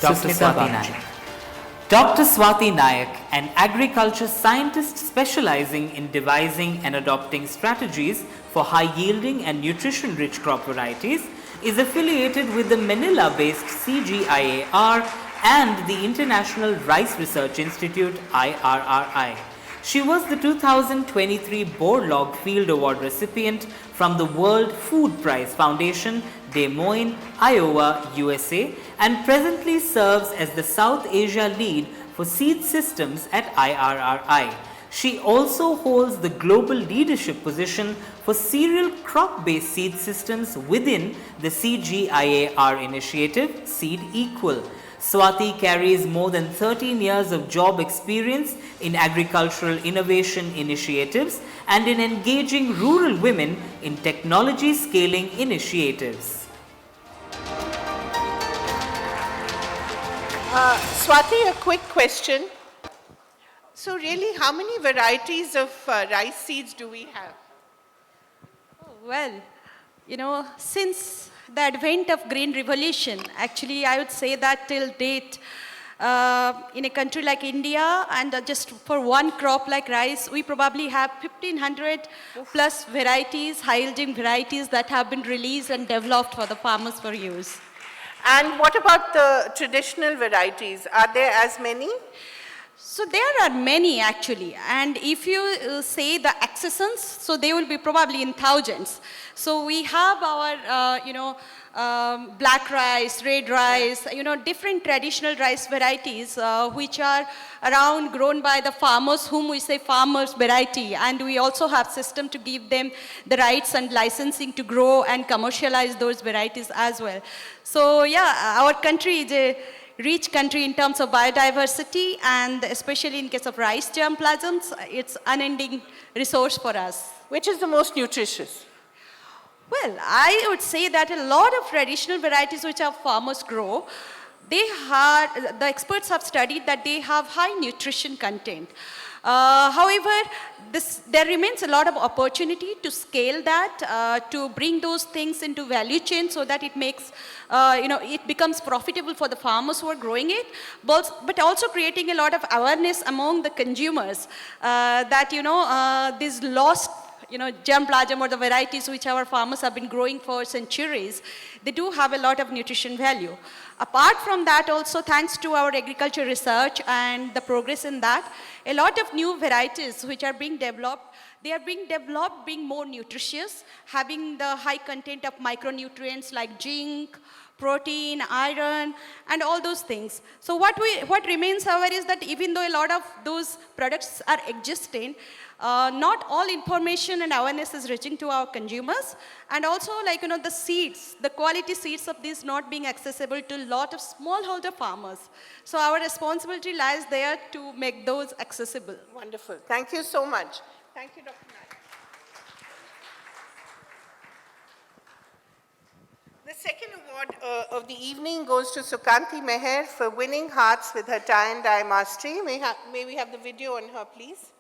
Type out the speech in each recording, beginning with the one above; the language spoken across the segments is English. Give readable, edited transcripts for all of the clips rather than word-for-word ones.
Dr. Swati Nayak. Dr. Swati Nayak, an agriculture scientist specializing in devising and adopting strategies for high-yielding and nutrition-rich crop varieties, is affiliated with the Manila-based CGIAR and the International Rice Research Institute IRRI. She was the 2023 Borlaug Field Award recipient from the World Food Prize Foundation, Des Moines, Iowa, USA, and presently serves as the South Asia lead for seed systems at IRRI. She also holds the global leadership position for cereal crop-based seed systems within the CGIAR initiative, Seed Equal. Swati carries more than 13 years of job experience in agricultural innovation initiatives and in engaging rural women in technology scaling initiatives. Swati, a quick question. So really, how many varieties of rice seeds do we have? Well, since the advent of green revolution, actually I would say that till date, in a country like India and just for one crop like rice, we probably have 1,500 plus varieties, high-yielding varieties that have been released and developed for the farmers for use. And what about the traditional varieties? Are there as many? So there are many actually, and if you say the accessons, so they will be probably in thousands. So we have our, black rice, red rice, different traditional rice varieties which are around grown by the farmers, whom we say farmers variety, and we also have system to give them the rights and licensing to grow and commercialize those varieties as well. So yeah, our country is a rich country in terms of biodiversity, and especially in case of rice germplasms, it's unending resource for us. Which is the most nutritious? Well, I would say that a lot of traditional varieties which our farmers grow, the experts have studied that they have high nutrition content. However, there remains a lot of opportunity to scale that, to bring those things into value chain so that it makes, it becomes profitable for the farmers who are growing it, but also creating a lot of awareness among the consumers that, these lost germplasm or the varieties which our farmers have been growing for centuries, they do have a lot of nutrition value. Apart from that also, thanks to our agriculture research and the progress in that, a lot of new varieties which are being developed, they are being developed being more nutritious, having the high content of micronutrients like zinc, protein, iron, and all those things. So what remains, however, is that even though a lot of those products are existing, not all information and awareness is reaching to our consumers, and also the seeds, the quality seeds of these not being accessible to a lot of smallholder farmers. So our responsibility lies there to make those accessible. Wonderful. Thank you so much. Thank you, Dr. Nayak. The second award of the evening goes to Sukanti Meher for winning hearts with her tie and dye mastery. May we have the video on her, please?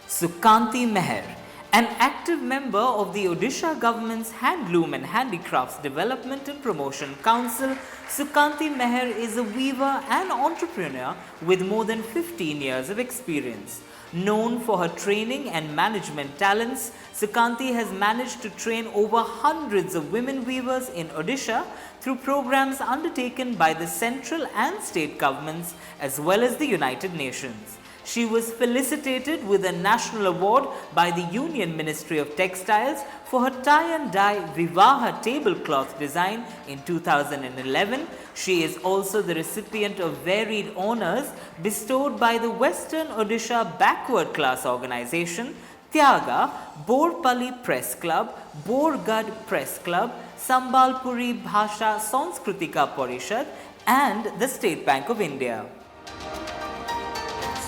Sukanti Meher, an active member of the Odisha government's Handloom and Handicrafts Development and Promotion Council, Sukanti Meher is a weaver and entrepreneur with more than 15 years of experience. Known for her training and management talents, Sukanti has managed to train over hundreds of women weavers in Odisha through programs undertaken by the central and state governments as well as the United Nations. She was felicitated with a national award by the Union Ministry of Textiles for her tie and dye Vivaha tablecloth design in 2011. She is also the recipient of varied honors bestowed by the Western Odisha Backward Class Organization, Tyaga, Borpalli Press Club, Borgad Press Club, Sambalpuri Bhasha Sanskritika Parishad, and the State Bank of India.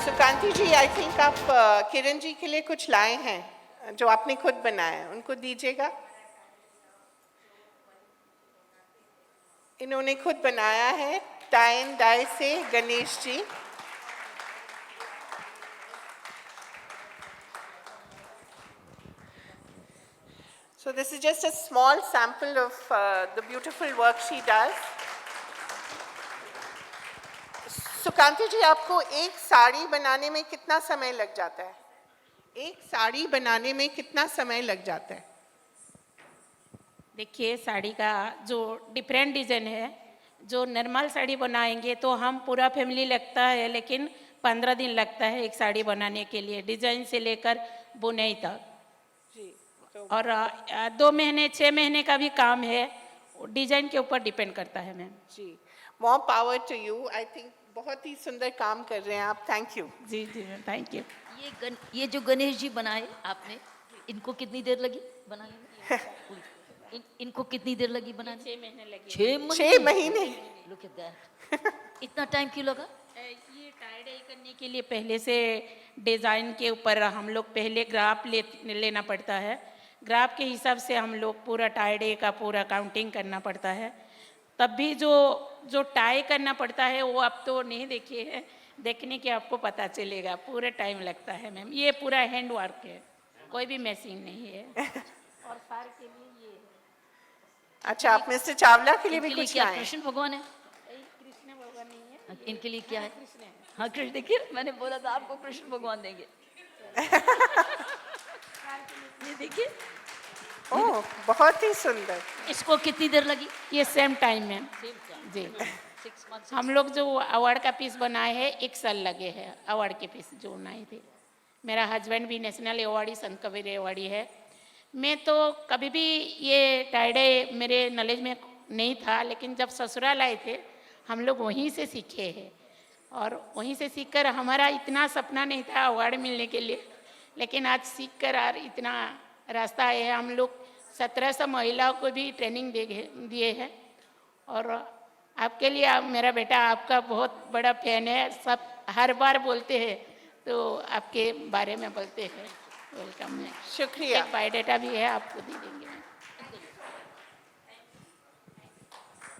Sukanti ji, I think आप किरण जी के लिए कुछ लाए हैं जो आपने खुद बनाया, उनको दीजिएगा। इन्होंने खुद बनाया है टाई एंड डाई से Ganesh ji. So this is just a small sample of the beautiful work she does. Sukanti जी, आपको एक साड़ी बनाने में कितना समय लग जाता है? एक साड़ी बनाने में कितना समय लग जाता है? देखिए, साड़ी का जो डिफरेंट डिज़ाइन है, जो नॉर्मल साड़ी बनाएंगे तो हम पूरा फैमिली लगता है, लेकिन 15 दिन लगता है एक साड़ी बनाने के लिए, डिज़ाइन से लेकर बुनाई तक। जी, तो और 2 महीने 6 महीने का भी काम है, डिज़ाइन के ऊपर डिपेंड करता है मैम। जी, more power to you. I think बहुत ही सुंदर काम कर रहे हैं आप. Thank you. जी जी मैम, थैंक यू। ये जो गणेश जी बनाए आपने, इनको कितनी देर लगी बनाने में? इनको कितनी देर लगी बनाने? 6 महीने लगे। 6 महीने. Look at that. इतना टाइम क्यों लगा? ये टाई डाई करने के लिए पहले से डिज़ाइन के ऊपर हम लोग पहले ग्राफ लेना पड़ता है। ग्राफ के हिसाब से हम लोग पूरा टाई डाई का पूरा काउंटिंग करना पड़ता है। तब भी जो टाई करना पड़ता है वो आप तो नहीं देखिए है, देखने के आपको पता चलेगा, पूरा टाइम लगता है मैम। ये पूरा हैंड वर्क है, कोई भी मशीन नहीं है। और फार के लिए ये है। अच्छा, आप मिस्टर चावला के लिए भी इनके लिए कुछ क्या लाए? कृष्ण भगवान है? कृष्ण भगवान नहीं है, इनके लिए क्या है? कृष्ण है। हाँ कृष्ण, देखिए मैंने बोला था आपको कृष्ण भगवान देंगे। ये देखिए, ओह, बहुत ही सुंदर. इसको कितनी देर लगी? ये सेम टाइम में जी। 6 months। हम लोग जो अवार्ड का पीस बनाए हैं 1 साल लगे हैं, अवार्ड के पीस जो बनाए थे। मेरा हस्बैंड भी नेशनल अवार्डी, संत कबीर अवार्डी है। मैं तो कभी भी ये टाइडे मेरे नॉलेज में नहीं था, लेकिन जब ससुराल आए थे हम लोग वहीं से सीखे हैं। और वहीं से सीखकर हमारा इतना सपना नहीं था अवार्ड मिलने के लिए, लेकिन आज सीख कर और इतना रास्ता आए हैं। हम लोग 1700 महिलाओं को भी ट्रेनिंग दिए हैं। और आपके लिए मेरा बेटा आपका बहुत बड़ा फैन है, सब हर बार बोलते हैं तो आपके बारे में बोलते हैं। वेलकम है, शुक्रिया. एक बायोडाटा भी है, आपको दे देंगे।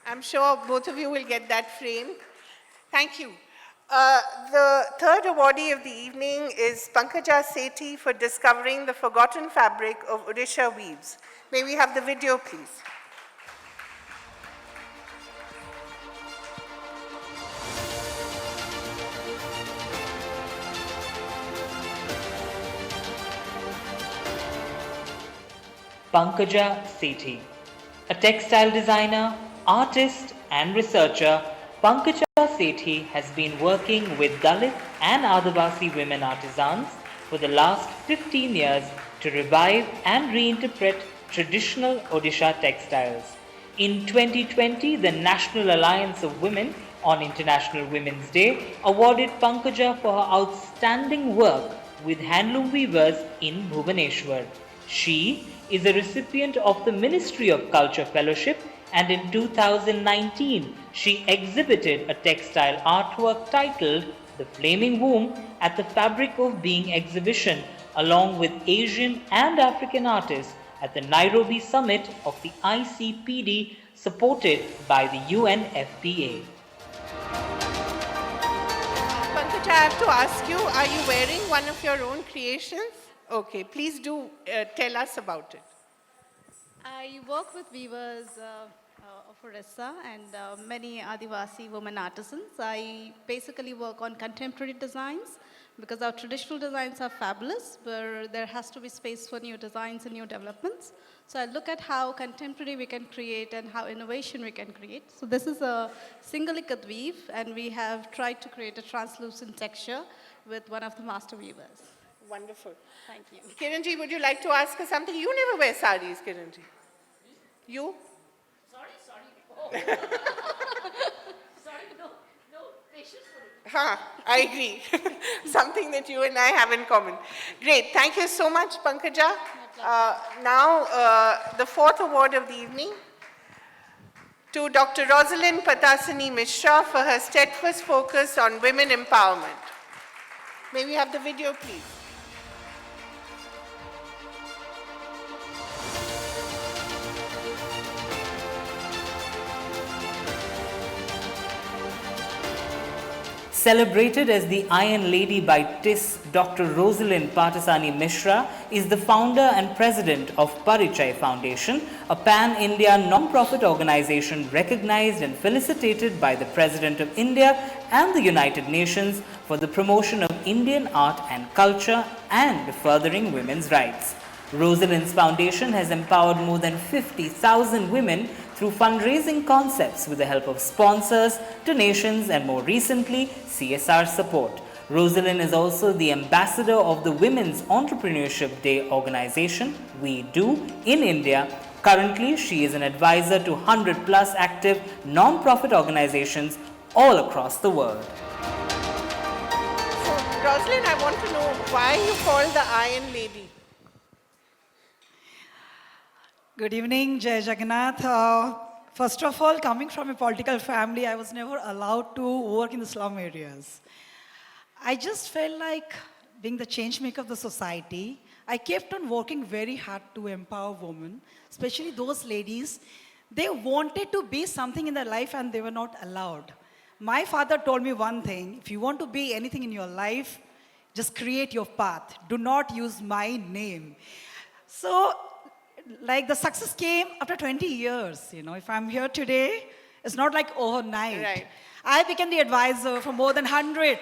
I'm sure both of you will get that framed. Thank you. The third awardee of the evening is Pankaja Sethi for discovering the forgotten fabric of Odisha weaves. May we have the video, please? Pankaja Sethi. A textile designer, artist and researcher, Pankaja Sethi has been working with Dalit and Adivasi women artisans for the last 15 years to revive and reinterpret traditional Odisha textiles. In 2020, the National Alliance of Women on International Women's Day awarded Pankaja for her outstanding work with handloom weavers in Bhubaneswar. She is a recipient of the Ministry of Culture Fellowship, and in 2019 she exhibited a textile artwork titled The Flaming Womb at the Fabric of Being exhibition along with Asian and African artists at the Nairobi summit of the ICPD supported by the UNFPA. Pankaja, I have to ask you, are you wearing one of your own creations? Okay, please do tell us about it. I work with weavers of Orissa and many Adivasi women artisans. I basically work on contemporary designs because our traditional designs are fabulous, but there has to be space for new designs and new developments. So I look at how contemporary we can create and how innovation we can create. So this is a single ikat weave, and we have tried to create a translucent texture with one of the master weavers. Wonderful. Thank you. Kiranji, would you like to ask us something? You never wear saris, Kiranji. You? Sorry, no, patience for it. Huh, I agree. Something that you and I have in common. Great. Thank you so much, Pankaja. Now, the fourth award of the evening to Dr. Rosalind Patasani Mishra for her steadfast focus on women empowerment. May we have the video, please? Celebrated as the Iron Lady by TIS, Dr. Rosalind Patasani Mishra is the founder and president of Parichai Foundation, a pan-India non-profit organization recognized and felicitated by the President of India and the United Nations for the promotion of Indian art and culture and furthering women's rights. Rosalind's foundation has empowered more than 50,000 women through fundraising concepts with the help of sponsors, donations, and more recently, CSR support. Rosalind is also the ambassador of the Women's Entrepreneurship Day organization, We Do, in India. Currently, she is an advisor to 100 plus active non-profit organizations all across the world. So, Rosalind, I want to know why you call the Iron Lady. Good evening, Jai Jagannath. First of all, coming from a political family, I was never allowed to work in the slum areas. I just felt like being the change maker of the society. I kept on working very hard to empower women, especially those ladies. They wanted to be something in their life and they were not allowed. My father told me one thing: if you want to be anything in your life, just create your path. Do not use my name. So, like the success came after 20 years. If I'm here today, it's not like overnight. Right. I became the advisor for more than 100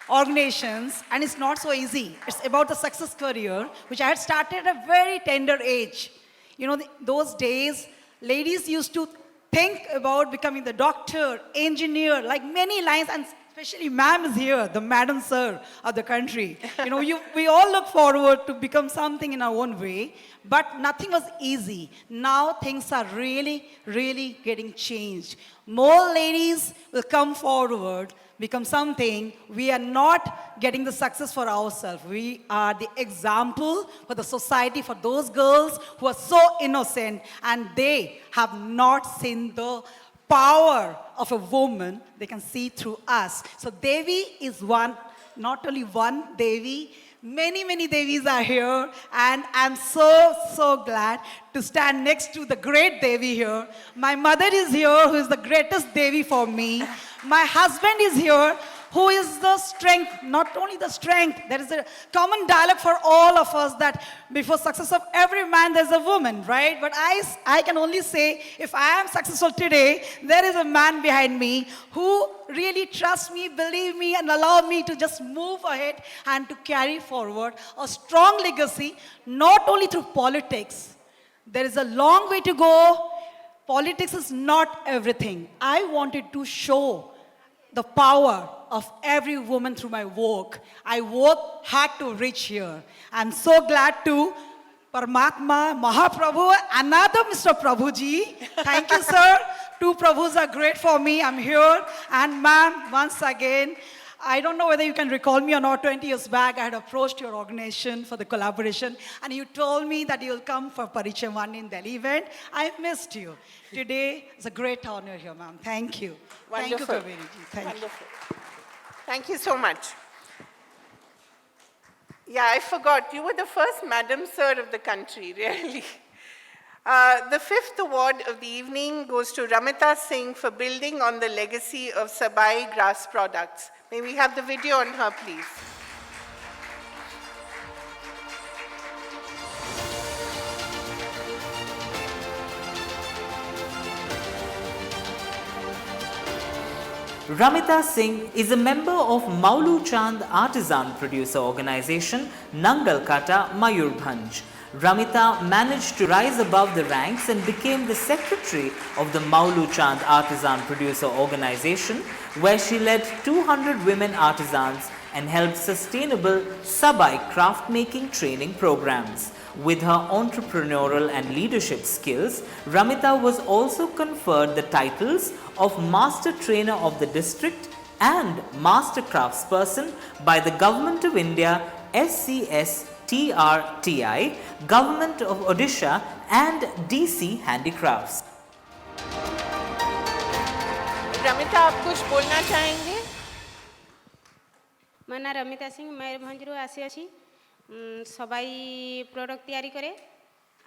organizations, and it's not so easy. It's about the success career, which I had started at a very tender age. Those days, ladies used to think about becoming the doctor, engineer, like many lines, and especially ma'am is here, the madam sir of the country. We all look forward to become something in our own way, but nothing was easy. Now things are really, really getting changed. More ladies will come forward, become something. We are not getting the success for ourselves. We are the example for the society, for those girls who are so innocent and they have not seen the power of a woman. They can see through us. So Devi is one, not only one Devi, many, many Devis are here, and I'm so, so glad to stand next to the great Devi here. My mother is here, who is the greatest Devi for me. My husband is here, who is the strength, not only the strength, there is a common dialogue for all of us that before success of every man, there's a woman, right? But I can only say, if I am successful today, there is a man behind me who really trusts me, believe me, and allow me to just move ahead and to carry forward a strong legacy, not only through politics. There is a long way to go. Politics is not everything. I wanted to show the power of every woman through my work. I worked hard to reach here. I'm so glad to Paramatma, Mahaprabhu, another Mr. Prabhuji. Thank you, sir. Two Prabhus are great for me. I'm here. And ma'am, once again, I don't know whether you can recall me or not. 20 years back, I had approached your organization for the collaboration, and you told me that you'll come for Parichai 1 in Delhi event. I missed you. Today, it's a great honor here, ma'am. Thank you. Wonderful. Thank you, Kaveri ji. Thank you. Wonderful. Thank you so much. Yeah, I forgot. You were the first Madam Sir of the country, really. The fifth award of the evening goes to Ramita Singh for building on the legacy of Sabai grass products. May we have the video on her, please? Ramita Singh is a member of Maulu Chand Artisan Producer Organization, Nangalkata, Mayurbhanj. Ramita managed to rise above the ranks and became the secretary of the Maulu Chand Artisan Producer Organization, where she led 200 women artisans and held sustainable Sabai craft making training programs. With her entrepreneurial and leadership skills, Ramita was also conferred the titles of Master Trainer of the District and Master Craftsperson by the Government of India, SCSTRTI, Government of Odisha and DC Handicrafts. Ramita, आप कुछ बोलना चाहेंगे? ମୋ ନାଁ ରମିତା ସିଂ ମୟୂରଭଞ୍ଜରୁ ଆସିଅଛି ସବାଇ product ତିଆରି କରେ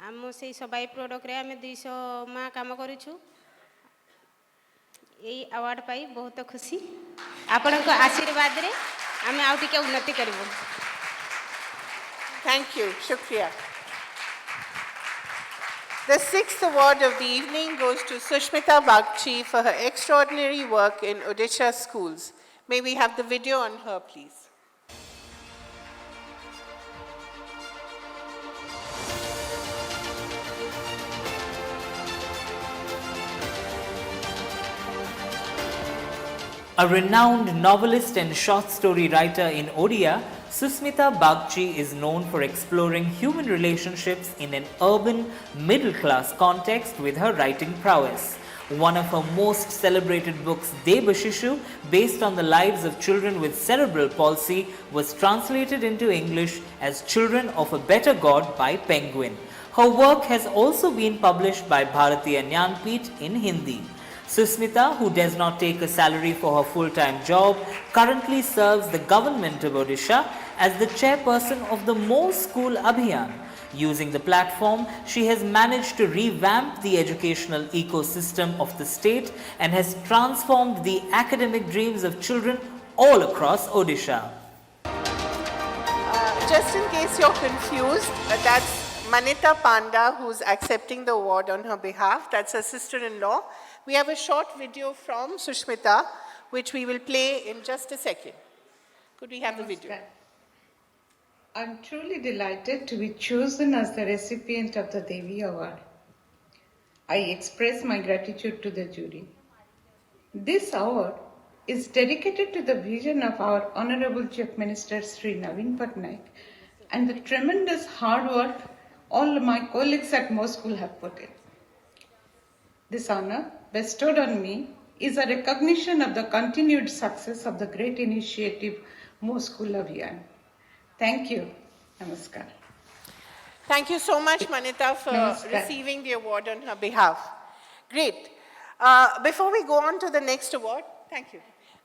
ଆମ ସେଇ ସବାଇ ପ୍ରଡ଼କ୍ଟରେ ଆମେ 200 ମା କାମ କରୁଛୁ এই আওয়ার্ড পাই ବହୁତ খুশি ଆପଣଙ୍କ ଆଶୀର୍ବାଦରେ ଆମେ ଆଉ ଟିକେ ଉନ୍ନତି କରିବୁ Thank you. Shukriya. The sixth award of the evening goes to Sushmita Bagchi for her extraordinary work in Odisha schools. May we have the video on her, please? A renowned novelist and short story writer in Odia, Susmita Bagchi is known for exploring human relationships in an urban, middle-class context with her writing prowess. One of her most celebrated books, Debashishu, based on the lives of children with cerebral palsy, was translated into English as Children of a Better God by Penguin. Her work has also been published by Bharatiya Jnanpith in Hindi. Susmita, who does not take a salary for her full-time job, currently serves the government of Odisha as the chairperson of the More School Abhiyan. Using the platform, she has managed to revamp the educational ecosystem of the state and has transformed the academic dreams of children all across Odisha. Just in case you're confused, that's Manita Panda who's accepting the award on her behalf. That's her sister-in-law. We have a short video from Sushmita, which we will play in just a second. Could we have the video? I'm truly delighted to be chosen as the recipient of the Devi Award. I express my gratitude to the jury. This award is dedicated to the vision of our Honorable Chief Minister Sri Naveen Patnaik and the tremendous hard work all my colleagues at Mo School have put in. This honor bestowed on me is a recognition of the continued success of the great initiative Mo School Abhiyan. Thank you. Namaskar. Thank you so much, Manita, for receiving the award on her behalf. Great. Before we go on to the next award, thank you.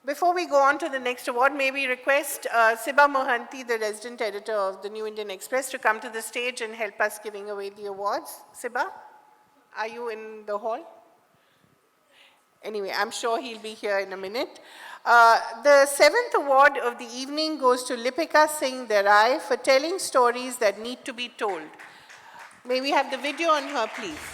Before we go on to the next award, may we request Siba Mohanty, the resident editor of the New Indian Express, to come to the stage and help us giving away the awards. Siba, are you in the hall? Anyway, I'm sure he'll be here in a minute. The seventh award of the evening goes to Lipika Singh Derai for telling stories that need to be told. May we have the video on her, please?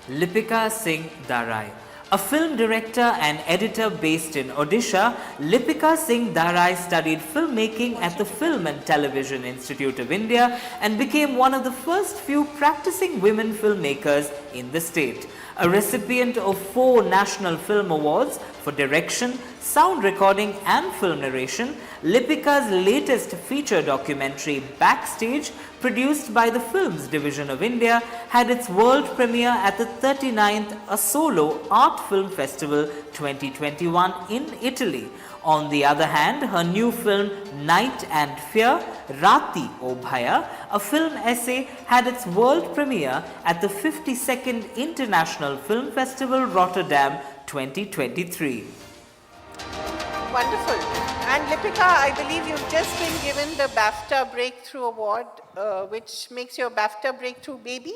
Lipika Singh Darai. A film director and editor based in Odisha, Lipika Singh Darai studied filmmaking at the Film and Television Institute of India and became one of the first few practicing women filmmakers in the state. A recipient of 4 National Film Awards for direction, sound recording and film narration, Lipika's latest feature documentary, Backstage, produced by the Films Division of India, had its world premiere at the 39th Asolo Art Film Festival 2021 in Italy. On the other hand, her new film, Night and Fear, Rati O Bhaya, a film essay, had its world premiere at the 52nd International Film Festival, Rotterdam 2023. Wonderful. And Lipika, I believe you've just been given the BAFTA Breakthrough Award, which makes you a BAFTA Breakthrough Baby.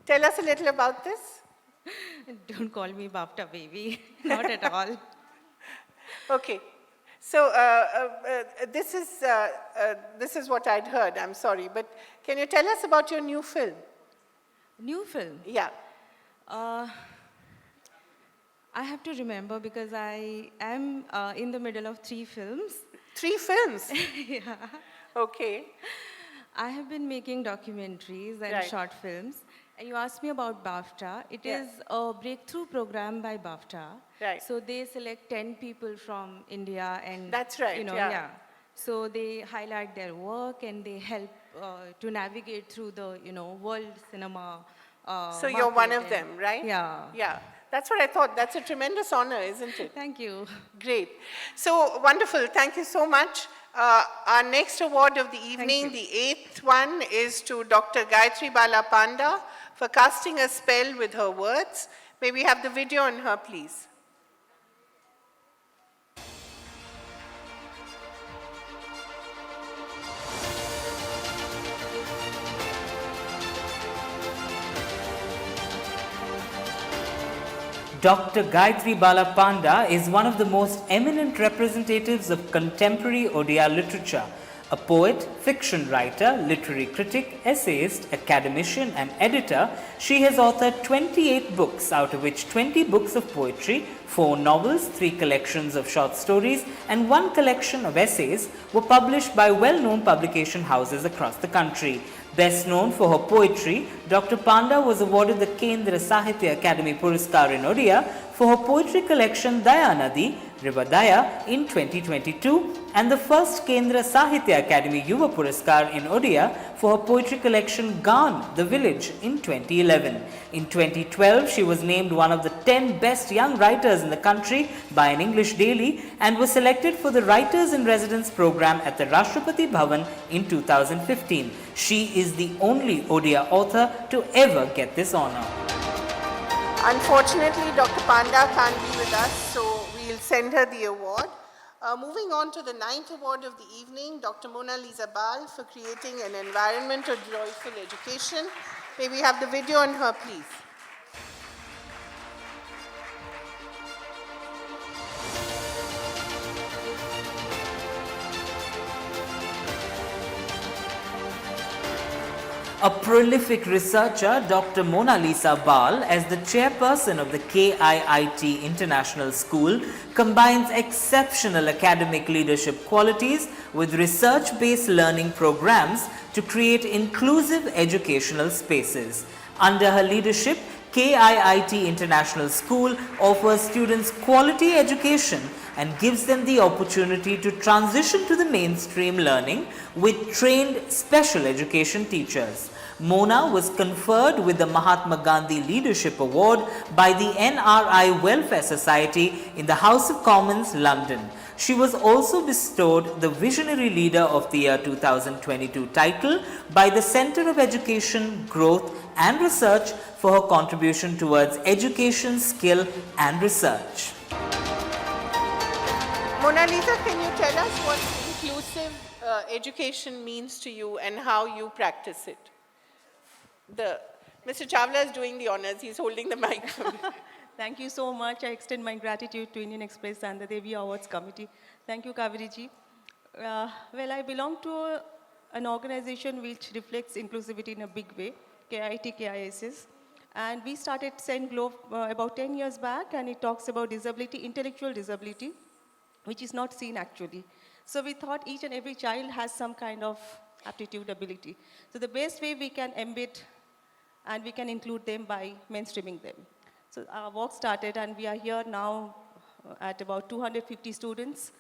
Tell us a little about this. Don't call me BAFTA baby, not at all. Okay. So this is what I'd heard. I'm sorry, but can you tell us about your new film? New film? Yeah. I have to remember because I am in the middle of 3 films. 3 films? Yeah. Okay. I have been making documentaries and short films. And you asked me about BAFTA. It is a breakthrough program by BAFTA. Right. So they select 10 people from India and That's right, you know, yeah. So they highlight their work and they help to navigate through the world cinema. So you're one of market them, right? Yeah. Yeah. That's what I thought. That's a tremendous honor, isn't it? Thank you. Great. So wonderful. Thank you so much. Our next award of the evening, the 8th one, is to Dr. Gayatri Bala Panda for casting a spell with her words. May we have the video on her, please? Dr. Gayatri Bala Panda is one of the most eminent representatives of contemporary Odia literature. A poet, fiction writer, literary critic, essayist, academician and editor, she has authored 28 books, out of which 20 books of poetry, 4 novels, 3 collections of short stories and 1 collection of essays were published by well-known publication houses across the country. Best known for her poetry, Dr. Panda was awarded the Kendra Sahitya Academy Puraskar in Odia for her poetry collection Dayanadi, River Daya in 2022 and the first Kendra Sahitya Academy Yuva Puraskar in Odia for her poetry collection Gan, The Village in 2011. In 2012, she was named one of the 10 best young writers in the country by an English daily and was selected for the Writers in Residence program at the Rashtrapati Bhavan in 2015. She is the only Odia author to ever get this honor. Unfortunately, Dr. Panda can't be with us, so we'll send her the award. Moving on to the 9th award of the evening, Dr. Mona Lisa Bal for creating an environment of joyful education. May we have the video on her, please? A prolific researcher, Dr. Mona Lisa Bal, as the chairperson of the KIIT International School, combines exceptional academic leadership qualities with research-based learning programs to create inclusive educational spaces. Under her leadership, KIIT International School offers students quality education and gives them the opportunity to transition to the mainstream learning with trained special education teachers. Mona was conferred with the Mahatma Gandhi Leadership Award by the NRI Welfare Society in the House of Commons, London. She was also bestowed the Visionary Leader of the Year 2022 title by the Centre of Education, Growth and Research for her contribution towards education, skill and research. Mona Lisa, can you tell us what inclusive education means to you and how you practice it? Mr. Chawla is doing the honors. He's holding the mic for me. Thank you so much. I extend my gratitude to Indian Express and the Deviawards Committee. Thank you, Kaveri ji. Well, I belong to an organization which reflects inclusivity in a big way, KIT KISS. And we started St. Globe about 10 years back, and it talks about disability, intellectual disability, which is not seen actually. So we thought each and every child has some kind of aptitude, ability. So the best way we can embed and we can include them by mainstreaming them. So our work started, and we are here now at about 250 students,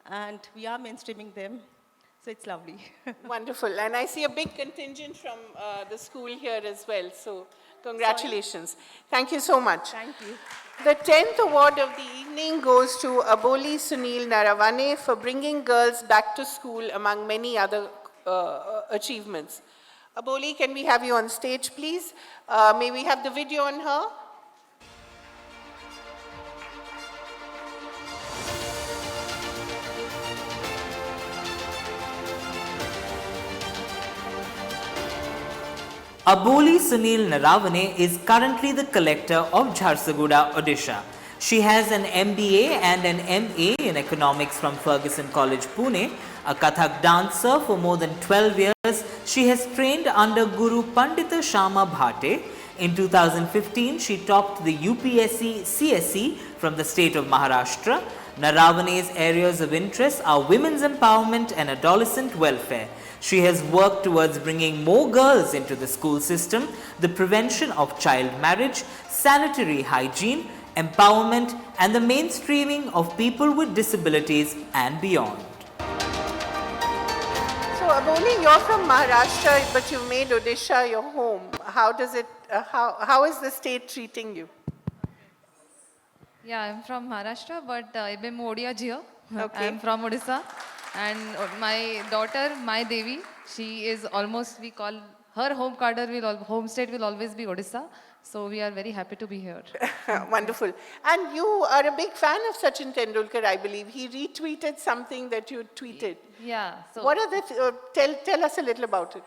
and we are mainstreaming them. So it's lovely. Wonderful. And I see a big contingent from the school here as well. So congratulations. Thank you so much. Thank you. The 10th award of the evening goes to Aboli Sunil Naravane for bringing girls back to school among many other achievements. Aboli, can we have you on stage, please? May we have the video on her? Aboli Sunil Naravane is currently the collector of Jharsuguda, Odisha. She has an MBA and an MA in economics from Ferguson College, Pune. A Kathak dancer for more than 12 years, she has trained under Guru Pandita Shama Bhate. In 2015, she topped the UPSC CSE from the state of Maharashtra. Naravane's areas of interest are women's empowerment and adolescent welfare. She has worked towards bringing more girls into the school system, the prevention of child marriage, sanitary hygiene, empowerment, and the mainstreaming of people with disabilities and beyond. So Aboli, you're from Maharashtra, but you made Odisha your home. How does it? How is the state treating you? Yeah, I'm from Maharashtra, but I'm Odia Jia. Okay. I'm from Odisha. And my daughter, my Devi, she is almost, we call her home state will always be Odisha. So we are very happy to be here. Wonderful. And you are a big fan of Sachin Tendulkar, I believe. He retweeted something that you tweeted. Yeah. So What are the, tell us a little about it.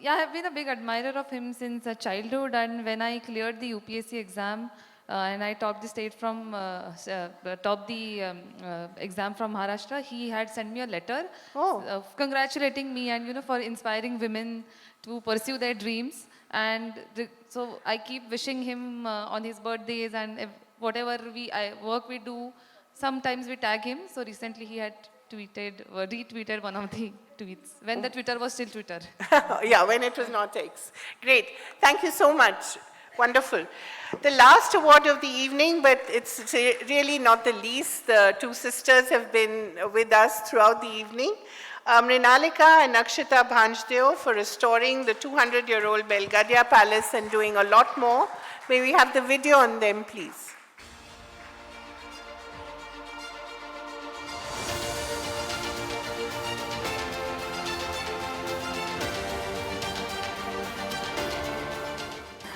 yeah, I have been a big admirer of him since childhood, and when I cleared the UPSC exam, and I topped the state from, topped the exam from Maharashtra. He had sent me a letter congratulating me and, for inspiring women to pursue their dreams. And so I keep wishing him on his birthdays, and if whatever work we do, sometimes we tag him. So recently he had retweeted one of the tweets when the Twitter was still Twitter. Yeah, when it was not X. Great. Thank you so much. Wonderful. The last award of the evening, but it's really not the least. The two sisters have been with us throughout the evening. Mrinalika and Akshita Bhanjdeo for restoring the 200-year-old Belgadiya Palace and doing a lot more. May we have the video on them, please?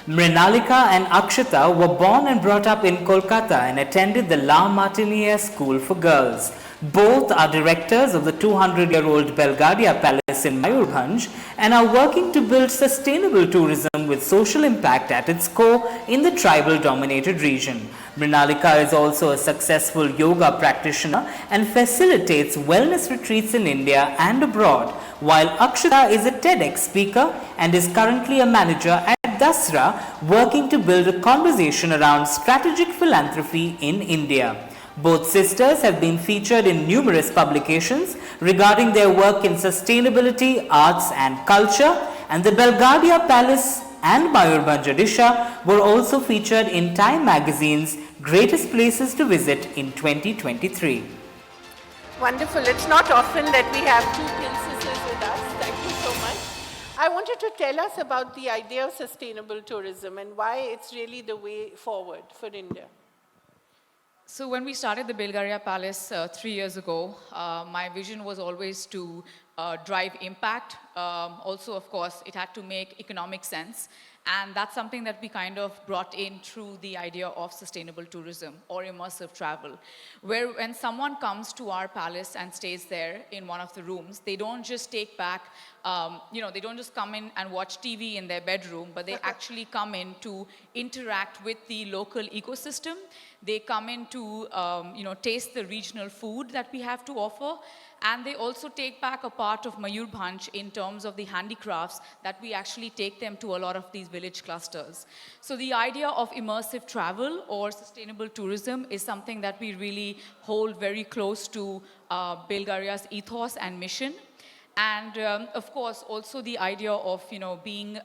Mrinalika and Akshita were born and brought up in Kolkata and attended the La Martiniere School for Girls. Both are directors of the 200-year-old Belgadiya Palace in Mayurbhanj and are working to build sustainable tourism with social impact at its core in the tribal-dominated region. Mrinalika is also a successful yoga practitioner and facilitates wellness retreats in India and abroad, while Akshita is a TEDx speaker and is currently a manager at Dasra, working to build a conversation around strategic philanthropy in India. Both sisters have been featured in numerous publications regarding their work in sustainability, arts and culture, and the Belgadiya Palace and Mayurbhanj Odisha were also featured in Time magazine's Greatest Places to Visit in 2023. Wonderful. It's not often that we have two princesses with us. Thank you so much. I wanted to tell us about the idea of sustainable tourism and why it's really the way forward for India. So when we started the Belgadiya Palace 3 years ago, my vision was always to drive impact. Also, of course, it had to make economic sense. And that's something that we kind of brought in through the idea of sustainable tourism or immersive travel, where when someone comes to our palace and stays there in one of the rooms, they don't just take back, they don't just come in and watch TV in their bedroom, but they actually come in to interact with the local ecosystem. They come in to, taste the regional food that we have to offer. And they also take back a part of Mayurbhanj in terms of the handicrafts that we actually take them to a lot of these village clusters. So the idea of immersive travel or sustainable tourism is something that we really hold very close to Belgadiya's ethos and mission. And of course, also the idea of, being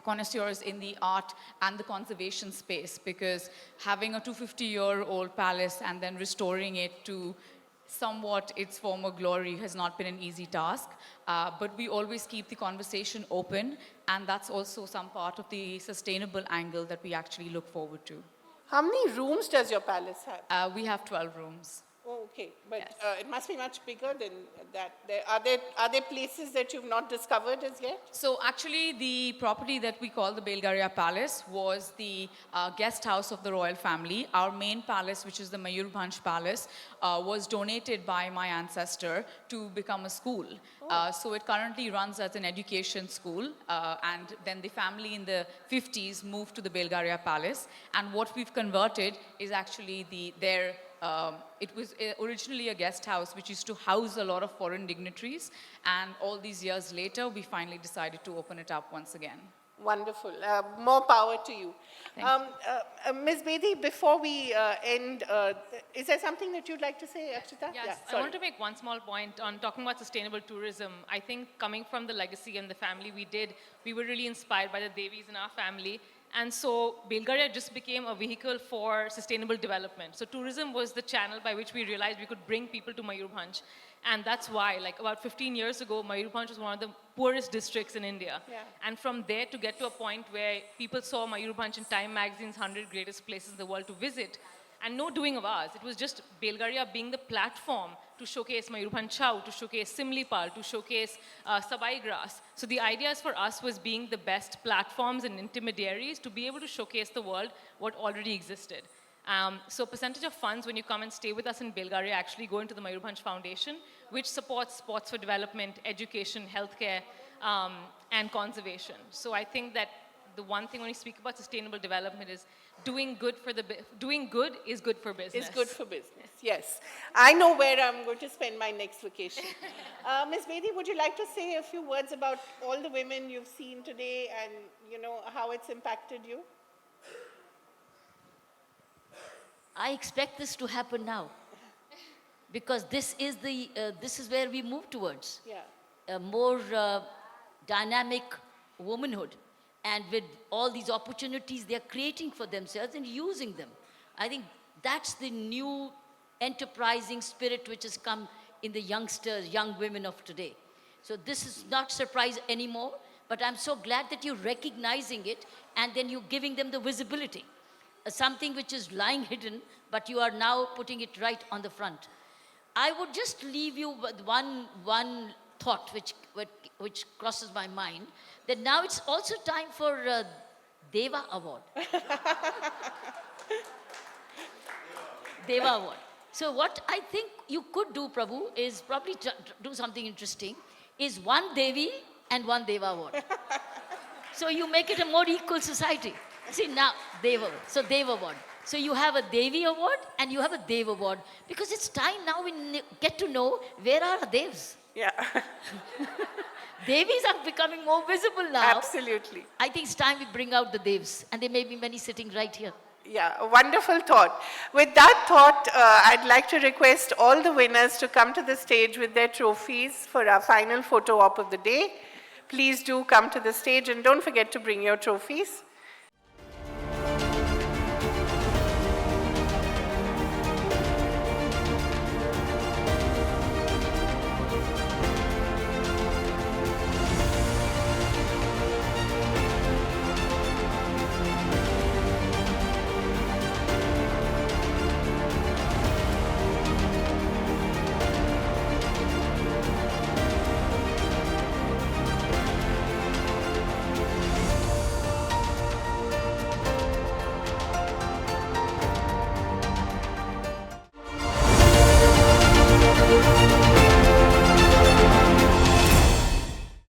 connoisseurs in the art and the conservation space, because having a 250-year-old palace and then restoring it to somewhat its former glory has not been an easy task, but we always keep the conversation open, and that's also some part of the sustainable angle that we actually look forward to. How many rooms does your palace have? We have 12 rooms. Oh, okay, but Yes. It must be much bigger than that. Are there places that you've not discovered as yet? So actually the property that we call the Belgadiya Palace was the guest house of the royal family. Our main palace, which is the Mayurbhanj Palace, was donated by my ancestor to become a school. So it currently runs as an education school, and then the family in the 50s moved to the Belgadiya Palace, and what we've converted is actually it was originally a guest house which used to house a lot of foreign dignitaries, and all these years later, we finally decided to open it up once again. Wonderful. More power to you. Ms. Bedi, before we end, is there something that you'd like to say, Akshita? Yes, I want to make one small point on talking about sustainable tourism. I think coming from the legacy and the family we were really inspired by the Devis in our family. And so Belgadiya just became a vehicle for sustainable development. So tourism was the channel by which we realized we could bring people to Mayurbhanj. And that's why, like about 15 years ago, Mayurbhanj was one of the poorest districts in India. Yeah. And from there to get to a point where people saw Mayurbhanj in Time magazine's 100 greatest places in the world to visit, and no doing of ours. It was just Belgadiya being the platform to showcase Mayurbhanj Chow, to showcase Simlipal, to showcase Sabai Grass. So the ideas for us was being the best platforms and intermediaries to be able to showcase the world what already existed. So percentage of funds when you come and stay with us in Belgadiya actually go into the Mayurbhanj Foundation, which supports sports for development, education, healthcare, and conservation. So I think that the one thing when we speak about sustainable development is doing good for doing good is good for business. It's good for business, yes. I know where I'm going to spend my next vacation. Ms. Bedi, would you like to say a few words about all the women you've seen today and, you know, how it's impacted you? I expect this to happen now because this is where we move towards. Yeah. A more dynamic womanhood, and with all these opportunities they are creating for themselves and using them. I think that's the new enterprising spirit which has come in the youngsters, young women of today. So this is not surprise anymore, but I'm so glad that you're recognizing it and then you're giving them the visibility. Something which is lying hidden, but you are now putting it right on the front. I would just leave you with one thought which crosses my mind, that now it's also time for Deva Award. Deva Award. So what I think you could do, Prabhu, is probably do something interesting, is one Devi and one Deva Award. So you make it a more equal society. See now, Deva, so Deva Award. So you have a Devi Award and you have a Dev Award, because it's time now we get to know where are our Devs. Yeah. Devis are becoming more visible now. Absolutely. I think it's time we bring out the Devs, and there may be many sitting right here. Yeah, a wonderful thought. With that thought, I'd like to request all the winners to come to the stage with their trophies for our final photo op of the day. Please do come to the stage and don't forget to bring your trophies.